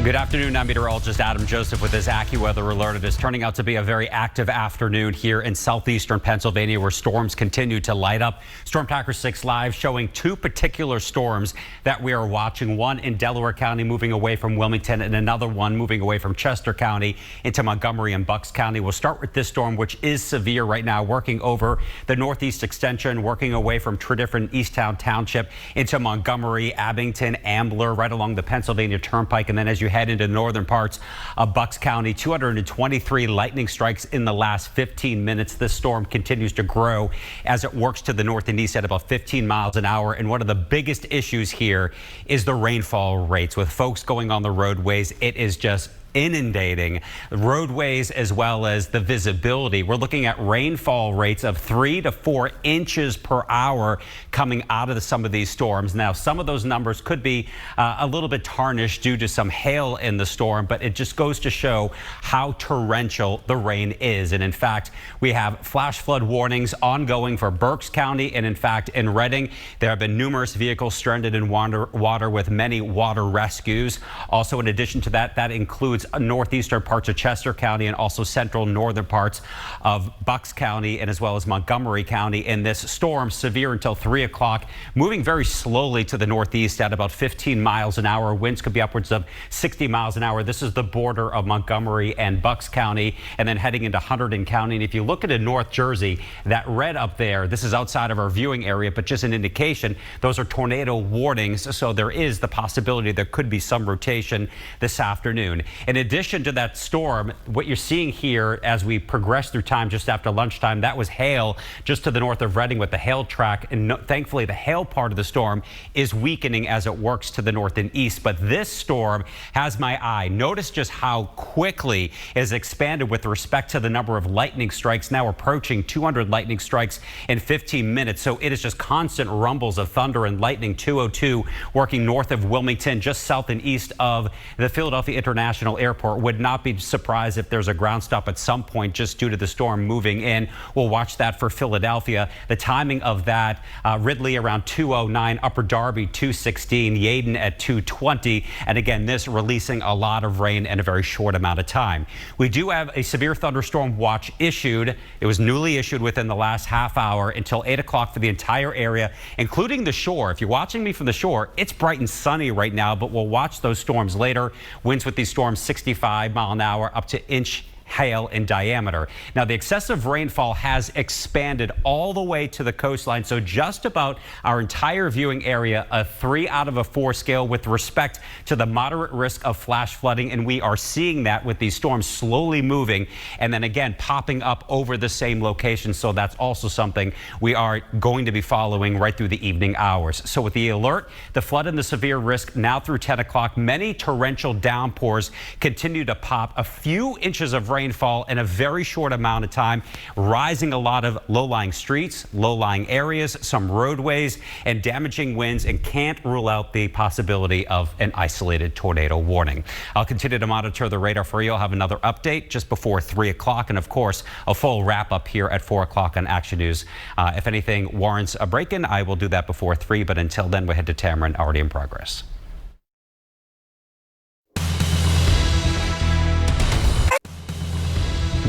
Good afternoon. I'm meteorologist Adam Joseph with this AccuWeather alert. It is turning out to be a very active afternoon here in southeastern Pennsylvania, where storms continue to light up. Storm Tracker 6 Live showing two particular storms that we are watching. One in Delaware County moving away from Wilmington, and another one moving away from Chester County into Montgomery and Bucks County. We'll start with this storm, which is severe right now, working over the northeast extension, working away from Tredyffrin, Easttown Township into Montgomery, Abington, Ambler, right along the Pennsylvania Turnpike. And then as you head into northern parts of Bucks County, 223 lightning strikes in the last 15 minutes. This storm continues to grow as it works to the north and east at about 15 miles an hour. And one of the biggest issues here is the rainfall rates. With folks going on the roadways, it is just inundating roadways as well as the visibility. We're looking at rainfall rates of 3 to 4 inches per hour coming out of some of these storms. Now, some of those numbers could be a little bit tarnished due to some hail in the storm, but it just goes to show how torrential the rain is. And in fact, we have flash flood warnings ongoing for Berks County, and in fact in Reading there have been numerous vehicles stranded in water with many water rescues. Also, in addition to that, that includes northeastern parts of Chester County and also central northern parts of Bucks County, and as well as Montgomery County. In this storm, severe until 3 o'clock, moving very slowly to the northeast at about 15 miles an hour. Winds could be upwards of 60 miles an hour. This is the border of Montgomery and Bucks County, and then heading into Hunterdon County. And if you look at North Jersey, that red up there, this is outside of our viewing area, but just an indication, those are tornado warnings. So there is the possibility there could be some rotation this afternoon. In addition to that storm, what you're seeing here as we progress through time just after lunchtime, that was hail just to the north of Reading with the hail track. And thankfully, the hail part of the storm is weakening as it works to the north and east. But this storm has my eye. Notice just how quickly it has expanded with respect to the number of lightning strikes, now approaching 200 lightning strikes in 15 minutes. So it is just constant rumbles of thunder and lightning. 202 working north of Wilmington, just south and east of the Philadelphia International Airport. Would not be surprised if there's a ground stop at some point just due to the storm moving in. We'll watch that for Philadelphia. The timing of that, Ridley around 2:09, Upper Darby 2:16, Yeadon at 2:20. And again, this releasing a lot of rain in a very short amount of time. We do have a severe thunderstorm watch issued. It was newly issued within the last half hour until 8 o'clock for the entire area, including the shore. If you're watching me from the shore, it's bright and sunny right now, but we'll watch those storms later. Winds with these storms 65 mile an hour up to inch hail in diameter. Now, the excessive rainfall has expanded all the way to the coastline, so just about our entire viewing area, a 3 out of a 4 scale with respect to the moderate risk of flash flooding. And we are seeing that with these storms slowly moving and then again popping up over the same location. So that's also something we are going to be following right through the evening hours. So with the alert, the flood and the severe risk now through 10 o'clock, many torrential downpours continue to pop. A few inches of rainfall in a very short amount of time, rising a lot of low-lying streets, low-lying areas, some roadways, and damaging winds, and can't rule out the possibility of an isolated tornado warning. I'll continue to monitor the radar for you. I'll have another update just before 3 o'clock, and of course a full wrap-up here at 4 o'clock on Action News. If anything warrants a break-in, I will do that before 3, but until then, we'll head to Tamron, already in progress.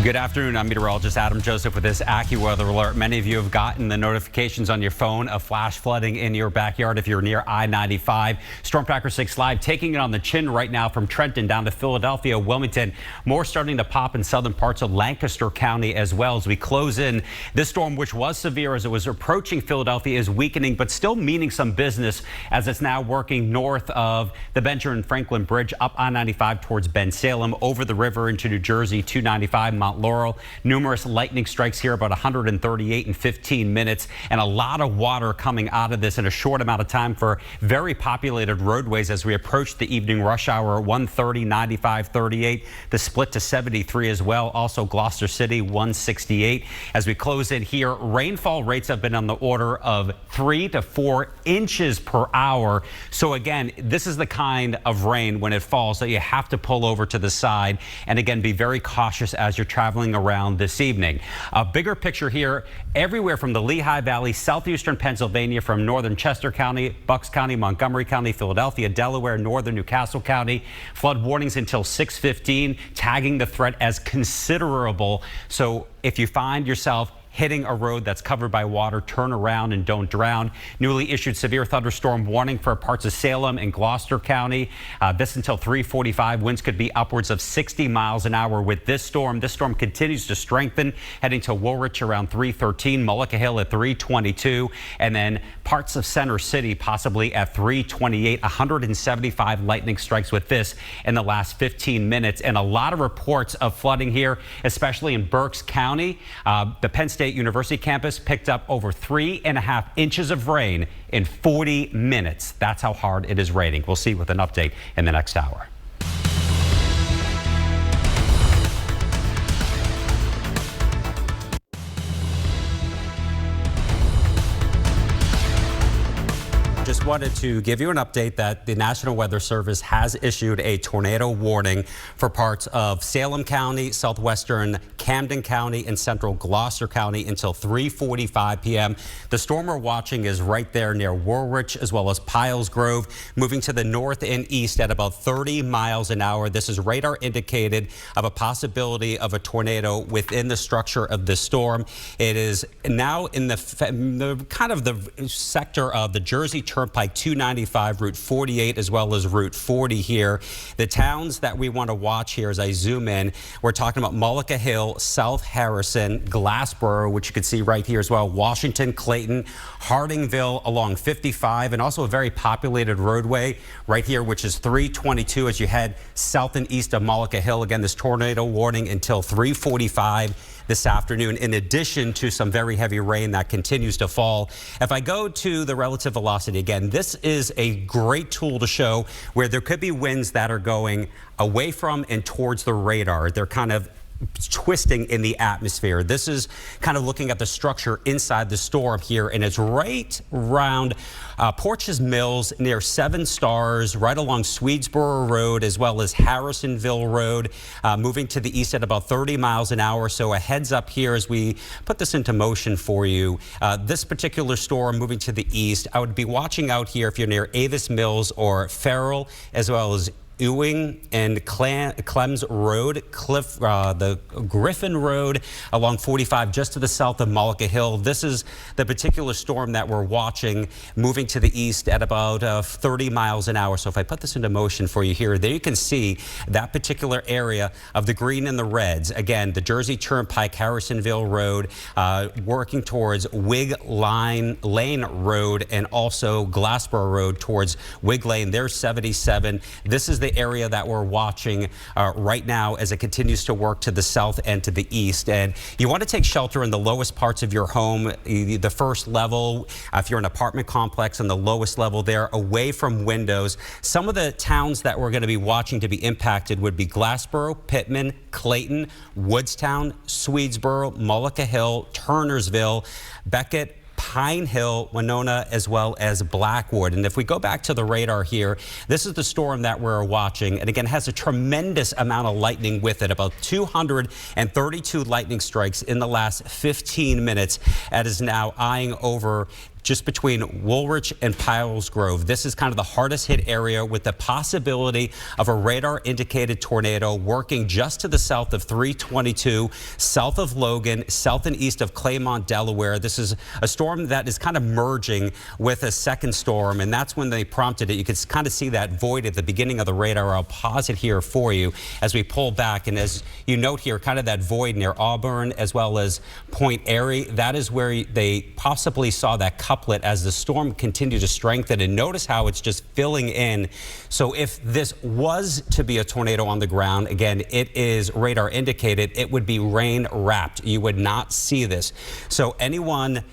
Good afternoon. I'm meteorologist Adam Joseph with this AccuWeather alert. Many of you have gotten the notifications on your phone of flash flooding in your backyard if you're near I-95. Storm Tracker 6 Live taking it on the chin right now from Trenton down to Philadelphia, Wilmington. More starting to pop in southern parts of Lancaster County as well as we close in. This storm, which was severe as it was approaching Philadelphia, is weakening but still meaning some business as it's now working north of the Benjamin Franklin Bridge up I-95 towards Salem, over the river into New Jersey, 295 Mount Laurel. Numerous lightning strikes here, about 138 in 15 minutes, and a lot of water coming out of this in a short amount of time for very populated roadways as we approach the evening rush hour. 130, 95, 38, the split to 73 as well. Also Gloucester City 168. As we close in here, rainfall rates have been on the order of 3 to 4 inches per hour. So again, this is the kind of rain when it falls that you have to pull over to the side and again be very cautious as you're traveling traveling around this evening. A bigger picture here, everywhere from the Lehigh Valley, southeastern Pennsylvania, from northern Chester County, Bucks County, Montgomery County, Philadelphia, Delaware, northern Newcastle County. Flood warnings until 6:15, tagging the threat as considerable. So if you find yourself hitting a road that's covered by water, turn around and don't drown. Newly issued severe thunderstorm warning for parts of Salem and Gloucester County. This until 3:45. Winds could be upwards of 60 miles an hour with this storm. This storm continues to strengthen, heading to Woolwich around 3:13, Mullica Hill at 3:22, and then parts of Center City possibly at 3:28. 175 lightning strikes with this in the last 15 minutes, and a lot of reports of flooding here, especially in Berks County. The Penn State University campus picked up over 3.5 inches of rain in 40 minutes. That's how hard it is raining. We'll see with an update in the next hour. Just wanted to give you an update that the National Weather Service has issued a tornado warning for parts of Salem County, southwestern Camden County, and central Gloucester County until 3:45 p.m. The storm we're watching is right there near Woolwich as well as Piles Grove, moving to the north and east at about 30 miles an hour. This is radar indicated of a possibility of a tornado within the structure of the storm. It is now in the kind of the sector of the Jersey Turnpike 295, Route 48, as well as Route 40 here. The towns that we want to watch here as I zoom in, we're talking about Mullica Hill, South Harrison, Glassboro, which you can see right here as well, Washington, Clayton, Hardingville along 55, and also a very populated roadway right here, which is 322 as you head south and east of Mullica Hill. Again, this tornado warning until 3:45 this afternoon, in addition to some very heavy rain that continues to fall. If I go to the relative velocity again, this is a great tool to show where there could be winds that are going away from and towards the radar. They're kind of twisting in the atmosphere. This is kind of looking at the structure inside the storm here, and it's right around Porches Mills near 7 Stars, right along Swedesboro Road as well as Harrisonville Road, moving to the east at about 30 miles an hour. So a heads up here as we put this into motion for you. This particular storm moving to the east, I would be watching out here if you're near Avis Mills or Farrell, as well as Ewing and Clems Road, the Griffin Road along 45 just to the south of Mullica Hill. This is the particular storm that we're watching moving to the east at about 30 miles an hour. So if I put this into motion for you here, there you can see that particular area of the green and the reds. Again, the Jersey Turnpike, Harrisonville Road, working towards Wig Lane Road, and also Glassboro Road towards Wig Lane. There's 77. This is the area that we're watching right now as it continues to work to the south and to the east. And you want to take shelter in the lowest parts of your home, the first level, if you're an apartment complex on the lowest level there, away from windows. Some of the towns that we're going to be watching to be impacted would be Glassboro, Pittman, Clayton, Woodstown, Swedesboro, Mullica Hill, Turnersville, Beckett, Pine Hill, Winona, as well as Blackwood. And if we go back to the radar here, this is the storm that we're watching, and again has a tremendous amount of lightning with it, about 232 lightning strikes in the last 15 minutes. That is now eyeing over just between Woolwich and Piles Grove. This is kind of the hardest hit area with the possibility of a radar indicated tornado working just to the south of 322, south of Logan, south and east of Claymont, Delaware. This is a storm that is kind of merging with a second storm, and that's when they prompted it. You can kind of see that void at the beginning of the radar. I'll pause it here for you as we pull back, and as you note here, kind of that void near Auburn as well as Point Airy. That is where they possibly saw that couplet as the storm continued to strengthen, and notice how it's just filling in. So if this was to be a tornado on the ground, again, it is radar indicated, it would be rain wrapped. You would not see this. So anyone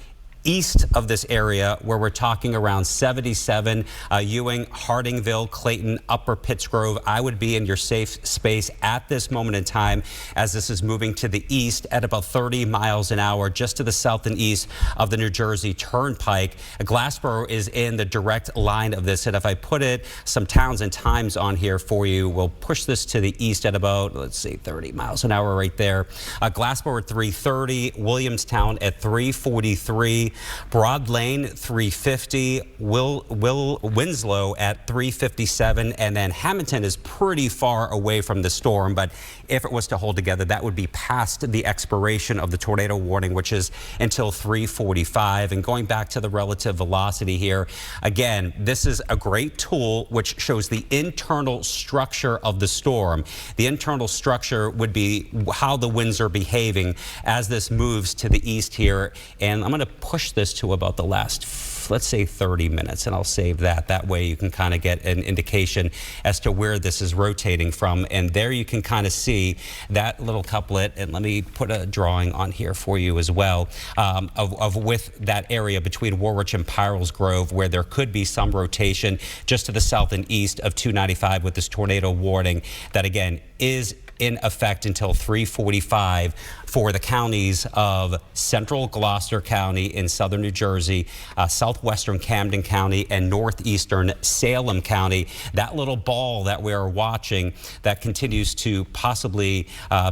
east of this area where we're talking around 77, Ewing, Hardingville, Clayton, Upper Pittsgrove. I would be in your safe space at this moment in time as this is moving to the east at about 30 miles an hour just to the south and east of the New Jersey Turnpike. Glassboro is in the direct line of this, and if I put some towns and times on here for you, we'll push this to the east at about, let's see, 30 miles an hour right there. Glassboro at 330, Williamstown at 343, Broad Lane 350, Winslow at 357, and then Hamilton is pretty far away from the storm, but if it was to hold together, that would be past the expiration of the tornado warning, which is until 3:45. And going back to the relative velocity here, again, this is a great tool which shows the internal structure of the storm. The internal structure would be how the winds are behaving as this moves to the east here. And I'm going to push this to about the last, let's say 30 minutes, and I'll save that. That way you can kind of get an indication as to where this is rotating from. And there you can kind of see that little couplet. And let me put a drawing on here for you as well of with that area between Warwich and Pyrrells Grove, where there could be some rotation just to the south and east of 295 with this tornado warning that, again, is in effect until 3:45 for the counties of central Gloucester County in southern New Jersey, southwestern Camden County, and northeastern Salem County. That little ball that we're watching that continues to possibly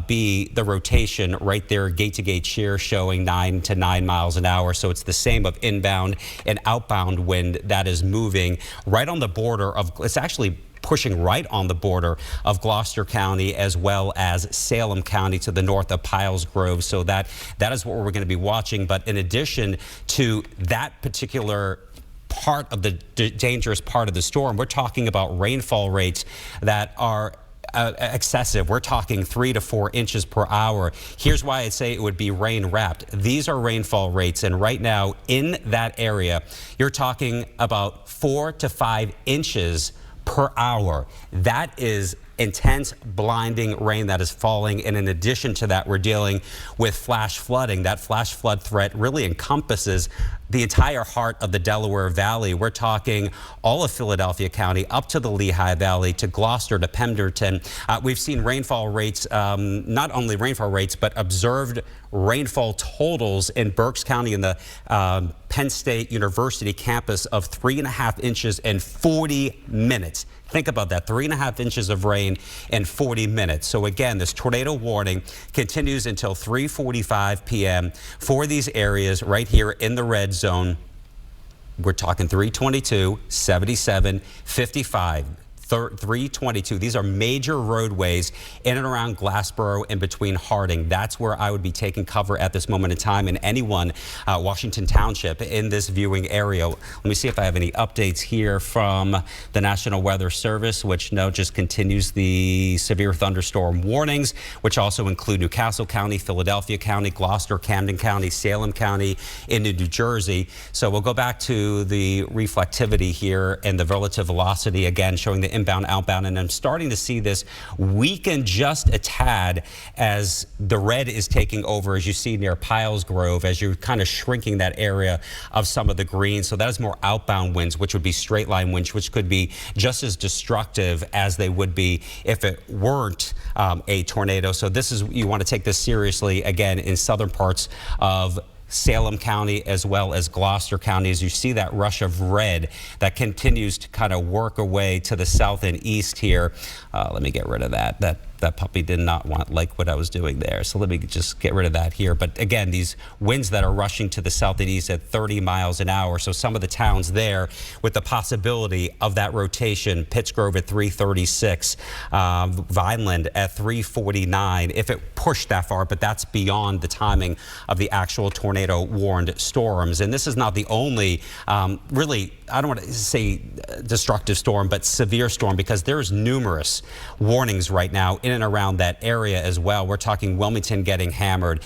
be the rotation right there, gate to gate shear showing 9 to 9 miles an hour. So it's the same of inbound and outbound wind that is moving right on the border of, it's actually pushing right on the border of Gloucester County as well as Salem County to the north of Pyrrells Grove. So that is what we're going to be watching. But in addition to that particular part of the dangerous part of the storm, we're talking about rainfall rates that are excessive. We're talking 3 to 4 inches per hour. Here's why I say it would be rain wrapped. These are rainfall rates, and right now in that area, you're talking about 4 to 5 inches per hour. That is intense, blinding rain that is falling. And in addition to that, we're dealing with flash flooding. That flash flood threat really encompasses the entire heart of the Delaware Valley. We're talking all of Philadelphia County up to the Lehigh Valley to Gloucester to Pemberton. We've seen rainfall rates, not only rainfall rates, but observed rainfall totals in Berks County in the Penn State University campus of 3.5 inches in 40 minutes. Think about that, 3.5 inches of rain in 40 minutes. So again, this tornado warning continues until 3:45 p.m. for these areas right here in the red zone. We're talking 322, 77, 55. 322. These are major roadways in and around Glassboro and between Harding. That's where I would be taking cover at this moment in time, and anyone Washington Township in this viewing area. Let me see if I have any updates here from the National Weather Service, which just continues the severe thunderstorm warnings, which also include Newcastle County, Philadelphia County, Gloucester, Camden County, Salem County into New Jersey. So we'll go back to the reflectivity here and the relative velocity again, showing the inbound, outbound, and I'm starting to see this weaken just a tad as the red is taking over, as you see near Pyrrells Grove, as you're kind of shrinking that area of some of the green. So that is more outbound winds, which would be straight line winds, which could be just as destructive as they would be if it weren't a tornado. So this is, you want to take this seriously again in southern parts of Salem County as well as Gloucester County, as you see that rush of red that continues to kind of work away to the south and east here. Let me get rid of that. That puppy did not like what I was doing there. So let me just get rid of that here. But again, these winds that are rushing to the south and east at 30 miles an hour. So some of the towns there with the possibility of that rotation, Pittsgrove at 336, Vineland at 349, if it pushed that far, but that's beyond the timing of the actual tornado warned storms. And this is not the only really, I don't want to say destructive storm, but severe storm, because there's numerous warnings right now in and around that area as well. We're talking Wilmington getting hammered,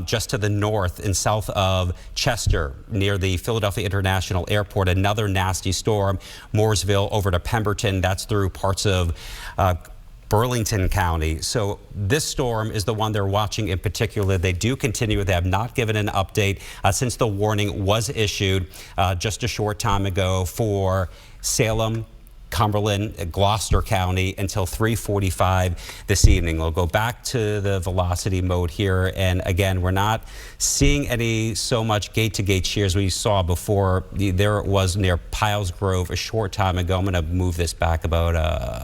just to the north and south of Chester near the Philadelphia International Airport, another nasty storm. Mooresville over to Pemberton, that's through parts of Burlington County. So this storm is the one they're watching in particular. They do continue. They have not given an update since the warning was issued just a short time ago for Salem, Cumberland, Gloucester County until 3:45 this evening. We'll go back to the velocity mode here. And again, we're not seeing any so much gate-to-gate shears we saw before. There it was near Piles Grove a short time ago. I'm going to move this back about,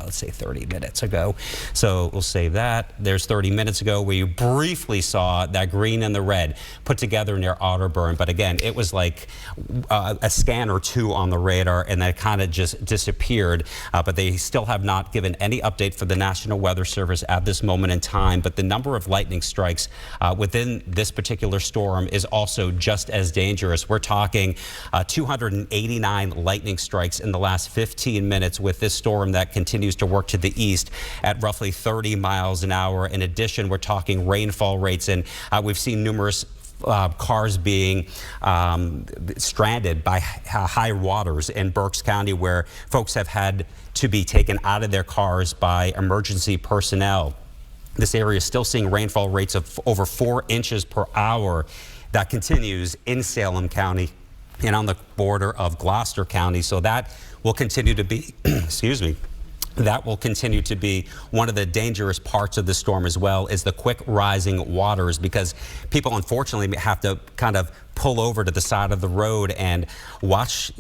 let's say 30 minutes ago. So we'll save that. There's 30 minutes ago where you briefly saw that green and the red put together near Otterburn. But again, it was like a scan or two on the radar, and that kind of just disappeared. But they still have not given any update for the National Weather Service at this moment in time. But the number of lightning strikes within this particular storm is also just as dangerous. We're talking 289 lightning strikes in the last 15 minutes with this storm that continues to work to the east at roughly 30 miles an hour. In addition, we're talking rainfall rates, and we've seen numerous cars being stranded by high waters in Berks County, where folks have had to be taken out of their cars by emergency personnel. This area is still seeing rainfall rates of over 4 inches per hour. That continues in Salem County and on the border of Gloucester County. So that will continue to be, excuse me, that will continue to be one of the dangerous parts of the storm as well, is the quick rising waters, because people unfortunately have to kind of pull over to the side of the road and watch,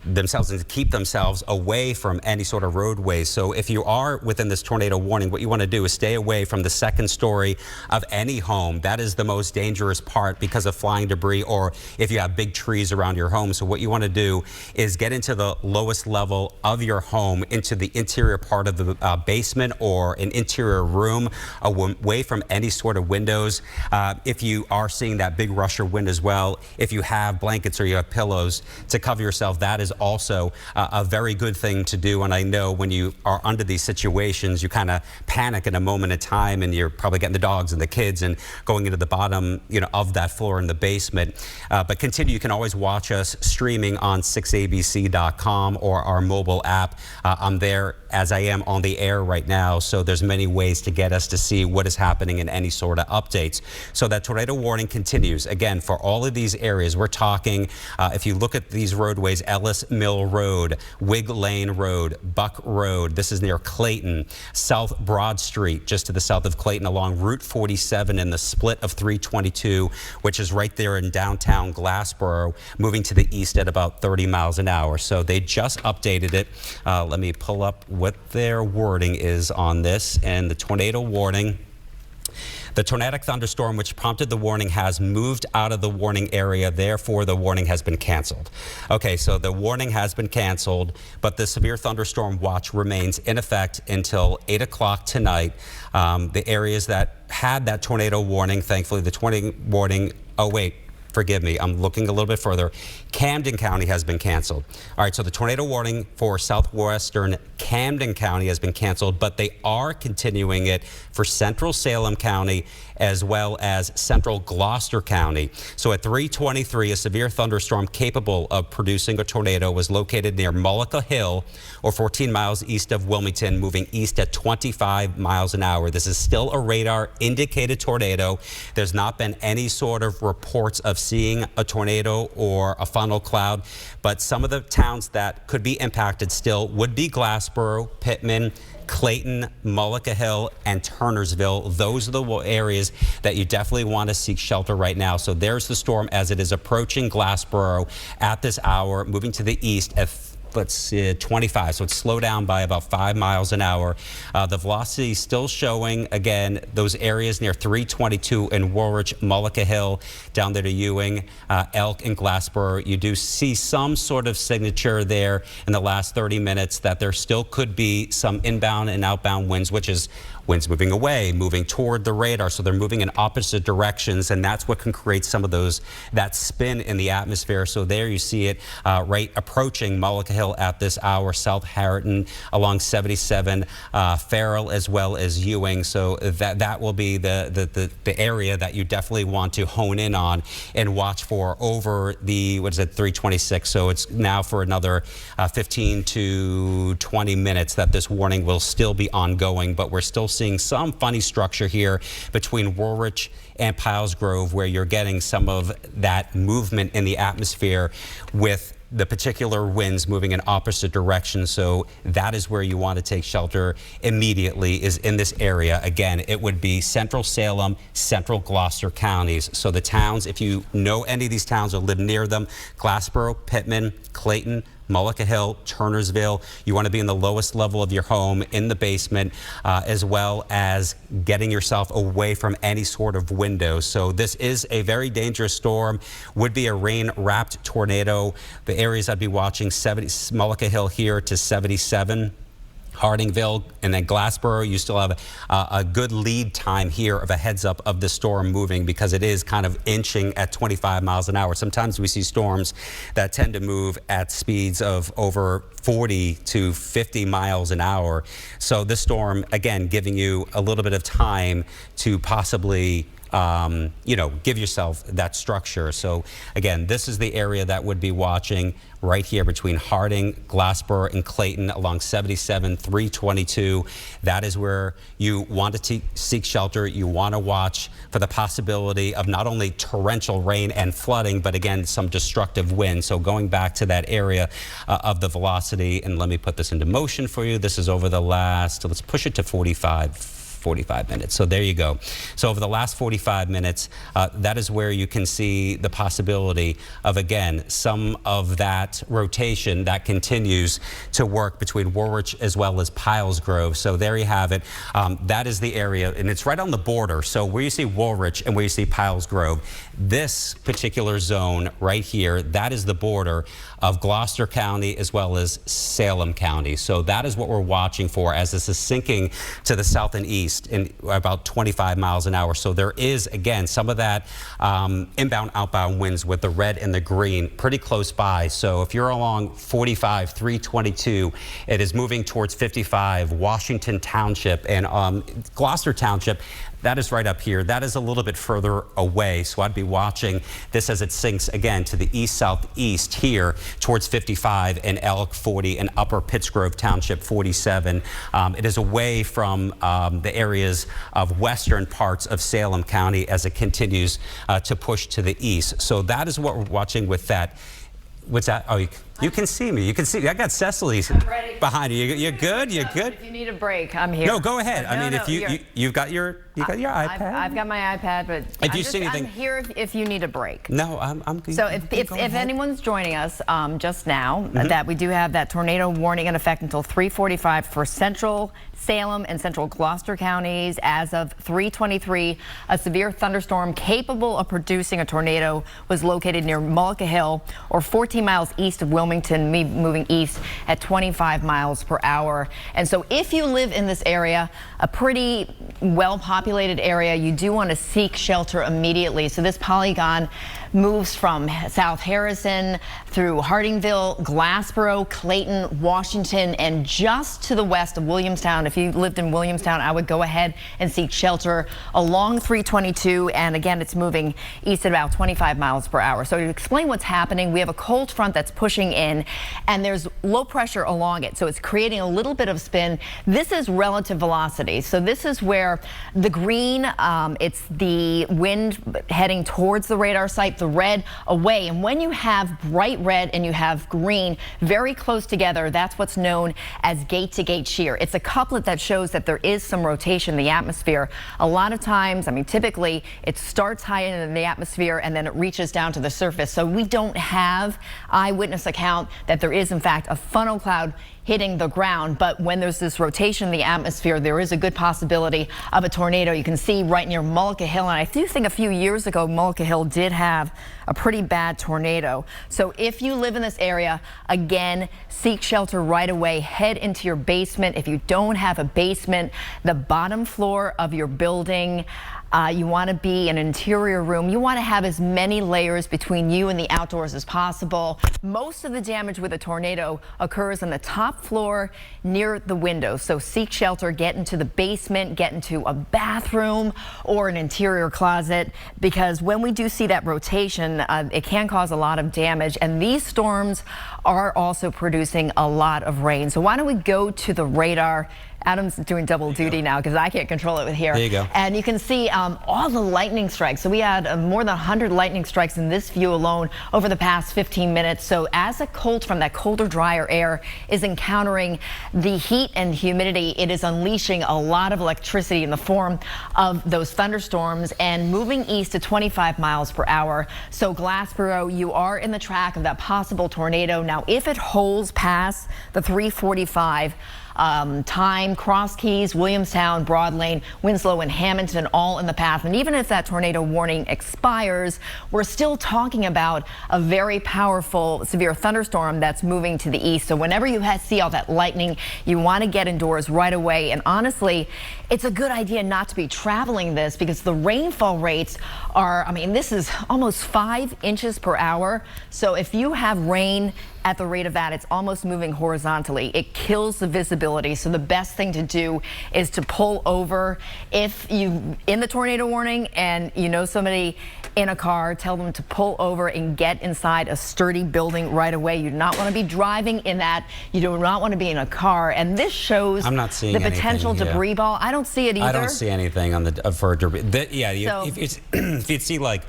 themselves and to keep themselves away from any sort of roadways. So if you are within this tornado warning, what you want to do is stay away from the second story of any home. That is the most dangerous part because of flying debris, or if you have big trees around your home. So what you want to do is get into the lowest level of your home, into the interior part of the basement or an interior room, away from any sort of windows. If you are seeing that big rusher wind as well, if you have blankets or you have pillows to cover yourself, that is also a very good thing to do. And I know when you are under these situations, you kind of panic in a moment of time, and you're probably getting the dogs and the kids and going into the bottom, of that floor in the basement. But continue. You can always watch us streaming on 6abc.com or our mobile app. I'm there as I am on the air right now. So there's many ways to get us to see what is happening in any sort of updates. So that tornado warning continues. Again, for all of these areas, we're talking, if you look at these roadways, Ellis Mill Road, Wig Lane Road, Buck Road. This is near Clayton. South Broad Street, just to the south of Clayton, along Route 47 and the split of 322, which is right there in downtown Glassboro, moving to the east at about 30 miles an hour. So they just updated it. Let me pull up what their wording is on this. And the tornado warning. The tornadic thunderstorm which prompted the warning has moved out of the warning area. Therefore, the warning has been canceled. Okay, so the warning has been canceled, but the severe thunderstorm watch remains in effect until 8 o'clock tonight. The areas that had that tornado warning, thankfully, the tornado warning, forgive me, I'm looking a little bit further. Camden County has been canceled. All right, so the tornado warning for southwestern Camden County has been canceled, but they are continuing it for central Salem County as well as central Gloucester County. So at 3:23, a severe thunderstorm capable of producing a tornado was located near Mullica Hill, or 14 miles east of Wilmington, moving east at 25 miles an hour. This is still a radar indicated tornado. There's not been any sort of reports of seeing a tornado or a funnel cloud, but some of the towns that could be impacted still would be Glassboro, Pittman, Clayton, Mullica Hill, and Turnersville. Those are the areas that you definitely want to seek shelter right now. So there's the storm as it is approaching Glassboro at this hour, moving to the east at let's see, 25, so it's slowed down by about 5 miles an hour. The velocity is still showing, again, those areas near 322 in Woolwich, Mullica Hill, down there to Ewing, Elk, and Glassboro. You do see some sort of signature there in the last 30 minutes that there still could be some inbound and outbound winds, which is winds moving away, moving toward the radar. So they're moving in opposite directions, and that's what can create some of that spin in the atmosphere. So there you see it right approaching Mullica Hill. Hill at this hour, South Harrington along 77, Farrell as well as Ewing. So that will be the area that you definitely want to hone in on and watch for over the, 326. So it's now for another 15 to 20 minutes that this warning will still be ongoing, but we're still seeing some funny structure here between Woolwich and Piles Grove, where you're getting some of that movement in the atmosphere with the particular winds moving in opposite directions. So that is where you want to take shelter immediately, is in this area. Again, it would be central Salem, central Gloucester counties. So the towns, if you know any of these towns or live near them, Glassboro, Pittman, Clayton, Mullica Hill, Turnersville, you want to be in the lowest level of your home, in the basement, as well as getting yourself away from any sort of windows. So this is a very dangerous storm, would be a rain-wrapped tornado. The areas I'd be watching, Mullica Hill here to 77. Hardingville, and then Glassboro, you still have a good lead time here of a heads up of the storm moving, because it is kind of inching at 25 miles an hour. Sometimes we see storms that tend to move at speeds of over 40 to 50 miles an hour. So this storm, again, giving you a little bit of time to possibly give yourself that structure. So again, this is the area that would be watching right here between Harding, Glassboro, and Clayton along 77, 322. That is where you want to seek shelter. You want to watch for the possibility of not only torrential rain and flooding, but again, some destructive wind. So going back to that area of the velocity, and let me put this into motion for you. This is over the last, let's push it to 45 minutes. So there you go. So over the last 45 minutes, that is where you can see the possibility of, again, some of that rotation that continues to work between Woolwich as well as Piles Grove. So there you have it. That is the area, and it's right on the border. So where you see Woolwich and where you see Piles Grove, this particular zone right here, that is the border of Gloucester County as well as Salem County. So that is what we're watching for as this is sinking to the south and east in about 25 miles an hour. So there is, again, some of that inbound, outbound winds with the red and the green pretty close by. So if you're along 45, 322, it is moving towards 55, Washington Township and Gloucester Township. That is right up here. That is a little bit further away. So I'd be watching this as it sinks again to the east-southeast here towards 55 and Elk 40 and Upper Pittsgrove Township 47. It is away from the areas of western parts of Salem County as it continues to push to the east. So that is what we're watching with that. What's that? Oh, you can see me. You can see me. I got Cecily behind you. You're good? You're good? If you need a break, I'm here. No, go ahead. I mean, if you've got your iPad. I've got my iPad, but I'm here if you need a break. No, I'm good. So if anyone's joining us just now, that we do have that tornado warning in effect until 3:45 for central Salem and central Gloucester counties. As of 3:23, a severe thunderstorm capable of producing a tornado was located near Mullica Hill, or 14 miles east of Wilmington, moving east at 25 miles per hour. And so if you live in this area, a pretty well-populated area, you do want to seek shelter immediately. So this polygon moves from South Harrison through Hardingville, Glassboro, Clayton, Washington, and just to the west of Williamstown. If you lived in Williamstown, I would go ahead and seek shelter along 322. And again, it's moving east at about 25 miles per hour. So to explain what's happening, we have a cold front that's pushing in, and there's low pressure along it. So it's creating a little bit of spin. This is relative velocity. So this is where the green, it's the wind heading towards the radar site, the red away. And when you have bright red and you have green very close together, that's what's known as gate-to-gate shear. It's a couplet that shows that there is some rotation in the atmosphere. A lot of times, I mean, typically it starts high in the atmosphere and then it reaches down to the surface. So we don't have eyewitness account that there is in fact a funnel cloud hitting the ground. But when there's this rotation in the atmosphere, there is a good possibility of a tornado. You can see right near Mullica Hill, and I do think a few years ago Mullica Hill did have a pretty bad tornado. So if you live in this area, again, seek shelter right away. Head into your basement. If you don't have a basement, the bottom floor of your building. You want to be in an interior room. You want to have as many layers between you and the outdoors as possible. Most of the damage with a tornado occurs on the top floor near the window. So seek shelter, get into the basement, get into a bathroom or an interior closet, because when we do see that rotation, it can cause a lot of damage. And these storms are also producing a lot of rain. So why don't we go to the radar? Adam's doing double duty now because I can't control it with here. There you go. And you can see all the lightning strikes. So we had more than 100 lightning strikes in this view alone over the past 15 minutes. So as a cold from that colder, drier air is encountering the heat and humidity, it is unleashing a lot of electricity in the form of those thunderstorms and moving east to 25 miles per hour. So Gloucester, you are in the track of that possible tornado. Now, if it holds past the 345 time, Cross Keys, Williamstown, Broad Lane, Winslow, and Hamilton all in the path. And even if that tornado warning expires, we're still talking about a very powerful severe thunderstorm that's moving to the east. So whenever you see all that lightning, you want to get indoors right away. And honestly, it's a good idea not to be traveling this because the rainfall rates are, I mean, this is almost 5 inches per hour. So if you have rain at the rate of that, it's almost moving horizontally. It kills the visibility. So the best thing to do is to pull over. If you in the tornado warning and you know somebody in a car, tell them to pull over and get inside a sturdy building right away. You do not want to be driving in that. You do not want to be in a car. And this shows I'm not seeing the potential debris ball. I don't see it either. I don't see anything on the for debris. If you'd see like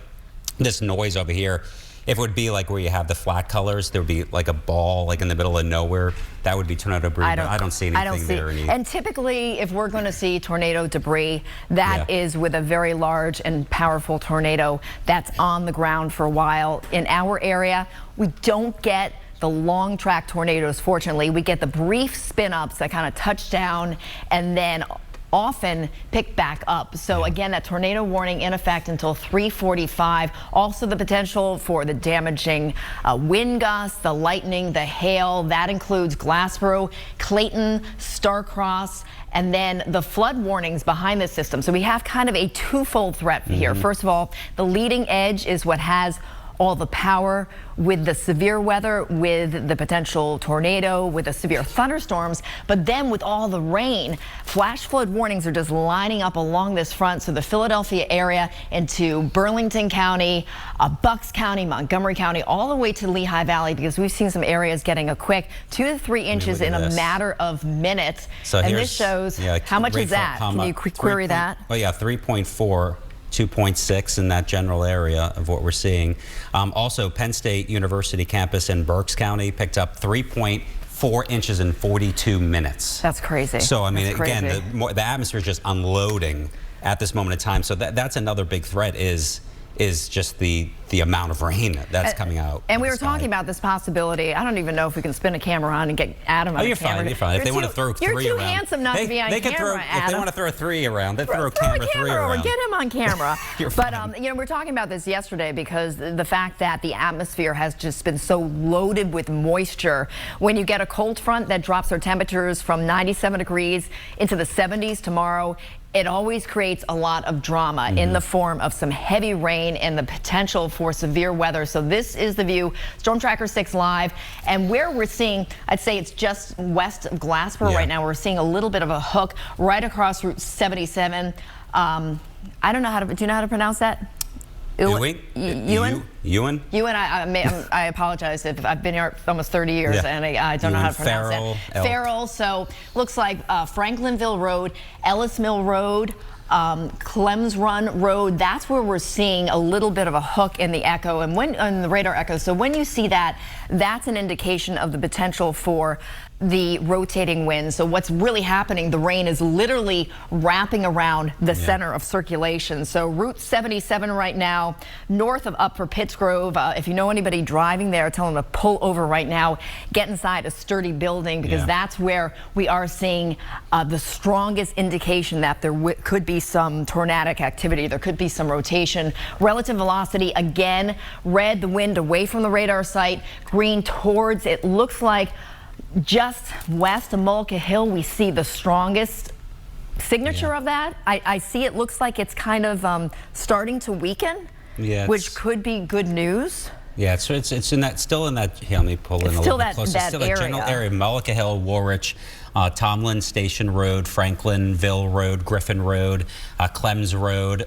this noise over here, if it would be like where you have the flat colors, there would be like a ball like in the middle of nowhere. That would be tornado debris. I don't see anything there. And typically, if we're going to see tornado debris, that is with a very large and powerful tornado that's on the ground for a while. In our area, we don't get the long track tornadoes, fortunately. We get the brief spin ups that kind of touch down and then often pick back up. So again, that tornado warning in effect until 3:45. Also the potential for the damaging wind gusts, the lightning, the hail. That includes Glassboro, Clayton, Starcross, and then the flood warnings behind this system. So we have kind of a twofold threat here. First of all, the leading edge is what has all the power with the severe weather, with the potential tornado, with the severe thunderstorms, but then with all the rain, flash flood warnings are just lining up along this front. So the Philadelphia area into Burlington County, Bucks County, Montgomery County, all the way to Lehigh Valley, because we've seen some areas getting a quick 2 to 3 inches in a matter of minutes. So and this shows how much is that? Can you query that? Oh yeah, 3.4. 2.6 in that general area of what we're seeing. Also, Penn State University campus in Berks County picked up 3.4 inches in 42 minutes. That's crazy. So, I mean, again, the atmosphere is just unloading at this moment in time. So that's another big threat is just the amount of rain that's coming out. And we were talking about this possibility. I don't even know if we can spin a camera on and get Adam on the camera. You're fine. If they want to throw 3 around. You're too handsome not to be on camera, Adam. If they want to throw a 3 around, they throw a camera 3 around. Or get him on camera. But, you know, we're talking about this yesterday because the fact that the atmosphere has just been so loaded with moisture. When you get a cold front that drops our temperatures from 97 degrees into the 70s tomorrow, it always creates a lot of drama in the form of some heavy rain and the potential for severe weather. So this is the view, Storm Tracker 6 live, and where we're seeing, I'd say it's just west of Gloucester right now. We're seeing a little bit of a hook right across Route 77. I don't know how to, do you know how to pronounce that? Ewan? I apologize if I've been here almost 30 years and I don't know how to pronounce it. Farrell. So looks like Franklinville Road, Ellis Mill Road, Clems Run Road. That's where we're seeing a little bit of a hook in the echo and when on the radar echo. So when you see that, that's an indication of the potential for the rotating wind. So what's really happening, the rain is literally wrapping around the center of circulation. So Route 77 right now, north of Upper Pittsgrove. If you know anybody driving there, tell them to pull over right now, get inside a sturdy building, because that's where we are seeing the strongest indication that there could be some tornadic activity. There could be some rotation. Relative velocity, again, red, the wind away from the radar site, green towards, it looks like just west of Mullica Hill, we see the strongest signature of that. I see it looks like it's kind of starting to weaken, which could be good news. Yeah, so it's in that, still in that, here, let me pull in a little bit closer. It's still that general area, Mullica Hill, Woolwich, Tomlin Station Road, Franklinville Road, Griffin Road, Clems Road,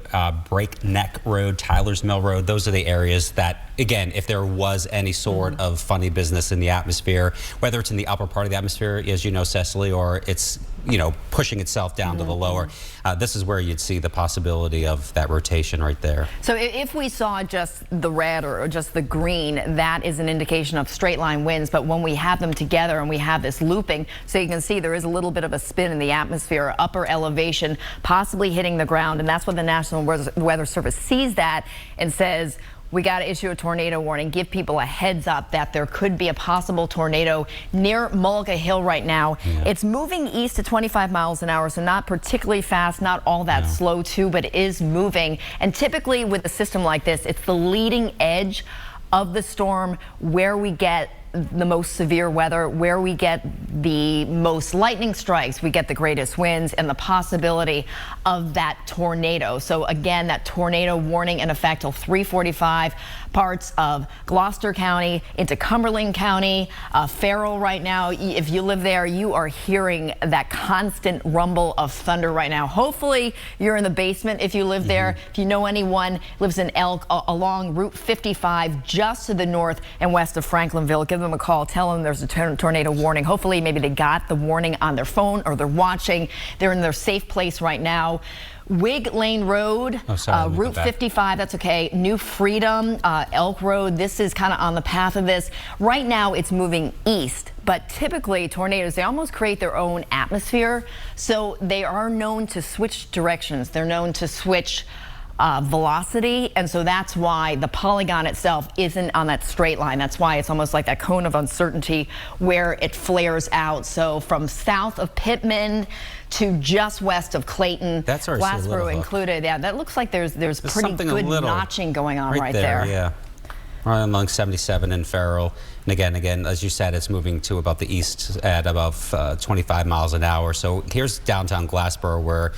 Breakneck Road, Tyler's Mill Road. Those are the areas that, again, if there was any sort of funny business in the atmosphere, whether it's in the upper part of the atmosphere, as you know, Cecily, or it's, you know, pushing itself down to the lower, this is where you'd see the possibility of that rotation right there. So if we saw just the red or just the green, that is an indication of straight line winds. But when we have them together and we have this looping, so you can see there is a little bit of a spin in the atmosphere, upper elevation, possibly hitting the ground. And that's when the National Weather Service sees that and says, we got to issue a tornado warning, give people a heads up that there could be a possible tornado near Mullica Hill right now. It's moving east at 25 miles an hour, so not particularly fast, not all that slow too, but it is moving. And typically with a system like this, it's the leading edge of the storm where we get the most severe weather, where we get the most lightning strikes, we get the greatest winds and the possibility of that tornado. So again, that tornado warning in effect till 3:45, parts of Gloucester County into Cumberland County, Farrell right now. If you live there, you are hearing that constant rumble of thunder right now. Hopefully you're in the basement if you live there. If you know anyone lives in Elk along Route 55 just to the north and west of Franklinville, give them a call, tell them there's a tornado warning. Hopefully maybe they got the warning on their phone or they're watching. They're in their safe place right now. Wig Lane Road, Route 55, that's okay. New Freedom, Elk Road, this is kind of on the path of this. Right now it's moving east, but typically tornadoes, they almost create their own atmosphere. So they are known to switch directions. They're known to switch velocity, and so that's why the polygon itself isn't on that straight line. That's why it's almost like that cone of uncertainty where it flares out. So from south of Pittman to just west of Clayton, that's Glassboro included. Yeah, that looks like there's pretty good notching going on right there. Yeah, right along 77 in Farrell. And again, as you said, it's moving to about the east at above 25 miles an hour. So here's downtown Glassboro, where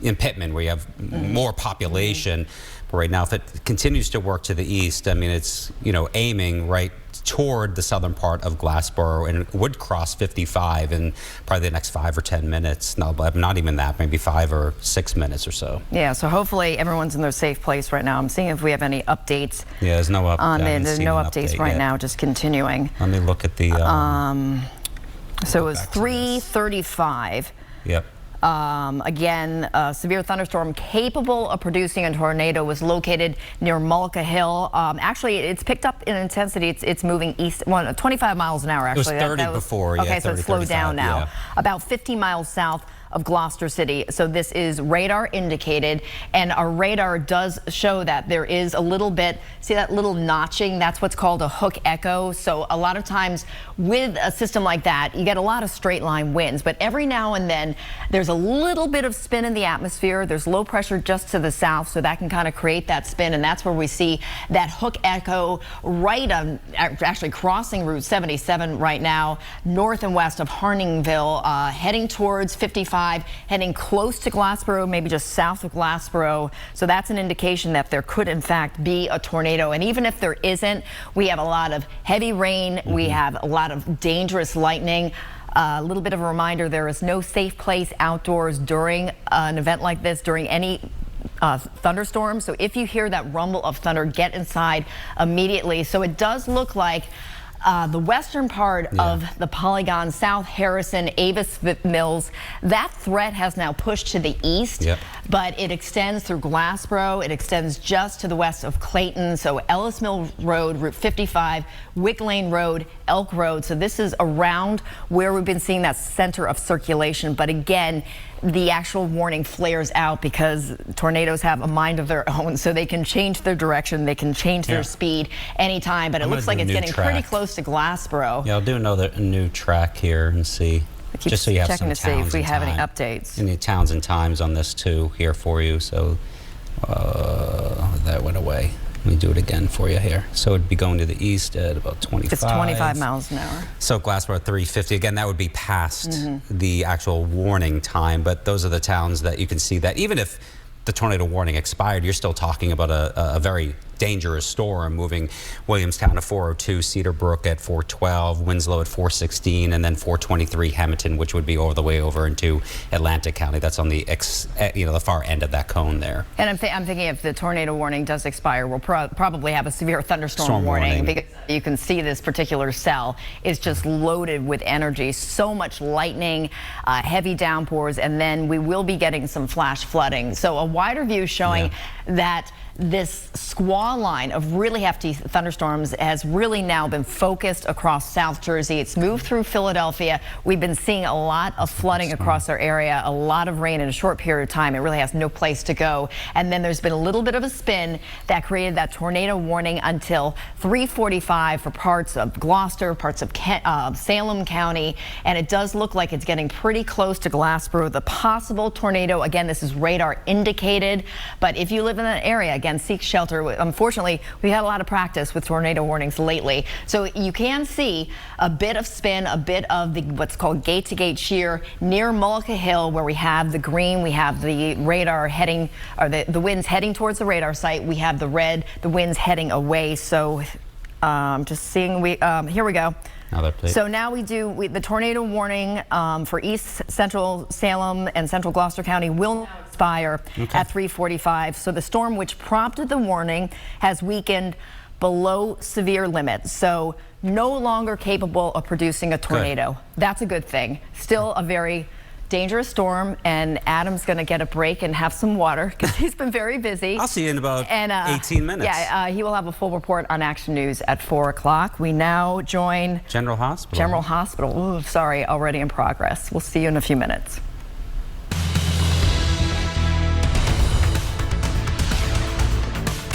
in Pittman, where you have more population. But right now, if it continues to work to the east, I mean, it's, you know, aiming right toward the southern part of Glassboro, and it would cross 55 in probably the next 5 or 10 minutes. No, but not even that, maybe 5 or 6 minutes or so. Yeah, so hopefully everyone's in their safe place right now. I'm seeing if we have any updates. Yeah, there's no updates. There's no updates right now, just continuing. Let me look at the... so it was 3:35. Yep. Again, a severe thunderstorm capable of producing a tornado was located near Mullica Hill. Actually, it's picked up in intensity. It's moving east, 25 miles an hour. Actually, it was 30 before. Okay, yeah, so it's slowed down now. About 50 miles south of Gloucester City. So this is radar indicated, and our radar does show that there is a little bit, see that little notching? That's what's called a hook echo. So a lot of times with a system like that, you get a lot of straight line winds, but every now and then there's a little bit of spin in the atmosphere. There's low pressure just to the south, so that can kind of create that spin, and that's where we see that hook echo right on, actually crossing Route 77 right now, north and west of Harningville, heading towards 55, heading close to Glassboro, maybe just south of Glassboro. So that's an indication that there could in fact be a tornado. And even if there isn't, we have a lot of heavy rain. We have a lot of dangerous lightning. A little bit of a reminder, there is no safe place outdoors during an event like this, during any thunderstorm. So if you hear that rumble of thunder, get inside immediately. So it does look like the western part of the polygon, South Harrison, Avis Mills, that threat has now pushed to the east. but it extends through Glassboro. It extends just to the west of Clayton. So Ellis Mill Road, Route 55, Wick Lane Road, Elk Road. So this is around where we've been seeing that center of circulation. But again, the actual warning flares out because tornadoes have a mind of their own, so they can change their direction, they can change their speed anytime. But it looks like it's getting pretty close to Glassboro. Yeah, I'll do a new track here and see. Just so you have checking to see if we have any updates. Any towns and times on this too here for you. So that went away. Let me do it again for you here. So it'd be going to the east at about 25. It's 25 miles an hour. So Glassboro at 350. Again, that would be past the actual warning time, but those are the towns that you can see that even if the tornado warning expired, you're still talking about a very dangerous storm moving Williamstown to 402, Cedar Brook at 412, Winslow at 416, and then 423 Hamilton, which would be all the way over into Atlantic County. That's on the the far end of that cone there. And I'm thinking if the tornado warning does expire, we'll probably have a severe thunderstorm warning because you can see this particular cell is just loaded with energy, so much lightning, heavy downpours, and then we will be getting some flash flooding. So a wider view showing that this squall line of really hefty thunderstorms has really now been focused across South Jersey. It's moved through Philadelphia. We've been seeing a lot of flooding across our area, a lot of rain in a short period of time. It really has no place to go. And then there's been a little bit of a spin that created that tornado warning until 3:45 for parts of Gloucester, parts of Salem County. And it does look like it's getting pretty close to Glassboro. The possible tornado, again, this is radar indicated, but if you live in that area, again, seek shelter. Unfortunately, we've had a lot of practice with tornado warnings lately. So you can see a bit of spin, a bit of the what's called gate-to-gate shear near Mullica Hill, where we have the green, we have the radar heading, or the winds heading towards the radar site. We have the red, the winds heading away. So just seeing, here we go. So now we do the tornado warning for East Central Salem and Central Gloucester County will now expire at 3:45. So the storm which prompted the warning has weakened below severe limits. So no longer capable of producing a tornado. That's a good thing. Still a very dangerous storm, and Adam's going to get a break and have some water because he's been very busy. I'll see you in about 18 minutes. Yeah, he will have a full report on Action News at 4 o'clock. We now join General Hospital. General Hospital. Ooh, sorry, already in progress. We'll see you in a few minutes.